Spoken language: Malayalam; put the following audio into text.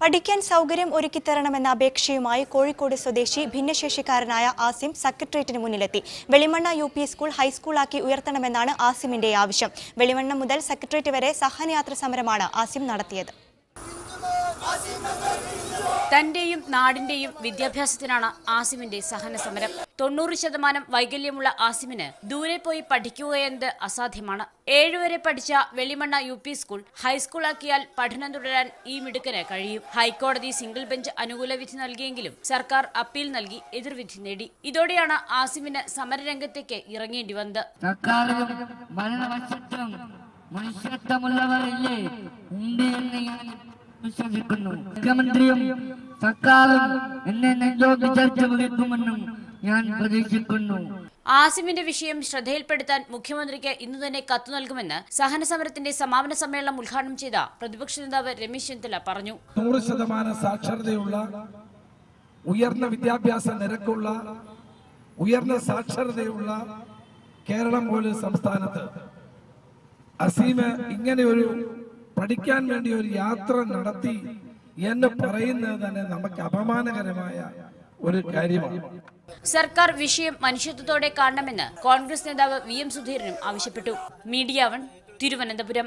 പഠിക്കാൻ സൗകര്യം ഒരുക്കിത്തരണമെന്ന അപേക്ഷയുമായി കോഴിക്കോട് സ്വദേശി ഭിന്നശേഷിക്കാരനായ ആസിം സെക്രട്ടേറിയറ്റിന് മുന്നിലെത്തി. വെളിമണ്ണ യു.പി. സ്കൂൾ ഹൈസ്കൂളാക്കി ഉയർത്തണമെന്നാണ് ആസിമിന്റെ ആവശ്യം. വെളിമണ്ണ മുതൽ സെക്രട്ടേറിയറ്റ് വരെ സഹനയാത്ര സമരമാണ് ആസിം നടത്തിയത്. തന്റെയും നാടിന്റെയും വിദ്യാഭ്യാസത്തിനാണ് ആസിമിന്റെ സഹന സമരം. 90% വൈകല്യമുള്ള ആസിമിന് ദൂരെ പോയി പഠിക്കുകയെന്നത് അസാധ്യമാണ്. 7 വരെ പഠിച്ച വെളിമണ്ണ യു.പി. സ്കൂൾ ഹൈസ്കൂളാക്കിയാൽ പഠനം തുടരാൻ ഈ മിടുക്കന് കഴിയും. ഹൈക്കോടതി സിംഗിൾ ബെഞ്ച് അനുകൂല വിധി നൽകിയെങ്കിലും സർക്കാർ അപ്പീൽ നൽകി എതിർവിധി നേടി. ഇതോടെയാണ് ആസിമിന് സമരരംഗത്തേക്ക് ഇറങ്ങേണ്ടി വന്നത്. മുഖ്യമന്ത്രിയും സർക്കാരും എന്നെ നെഞ്ചോട് ചേർത്ത് വിളിക്കുമെന്നും ഞാൻ പ്രതീക്ഷിക്കുന്നു. ആസിമിന്റെ വിഷയം ശ്രദ്ധയിൽപ്പെടുത്താൻ മുഖ്യമന്ത്രിക്ക് ഇന്നു തന്നെ കത്തു നൽകുമെന്ന് സഹന സമരത്തിന്റെ സമാപന സമ്മേളനം ഉദ്ഘാടനം ചെയ്ത പ്രതിപക്ഷ നേതാവ് രമേശ് ചെന്നിത്തല പറഞ്ഞു. 100% സാക്ഷരതയുള്ള, ഉയർന്ന വിദ്യാഭ്യാസ നിരക്കുള്ള, ഉയർന്ന സാക്ഷരതയുള്ള കേരളം പോലെ സംസ്ഥാനത്ത് അസീമ് ഇങ്ങനെ ഒരു പഠിക്കാൻ വേണ്ടി ഒരു യാത്ര നടത്തി എന്ന് പറയുന്നത് തന്നെ നമുക്ക് അപമാനകരമായ ഒരു കാര്യമാണ്. സർക്കാർ വിഷയം മനുഷ്യത്വത്തോടെ കാണണമെന്ന് കോൺഗ്രസ് നേതാവ് VM സുധീരനും ആവശ്യപ്പെട്ടു. മീഡിയ 1 തിരുവനന്തപുരം.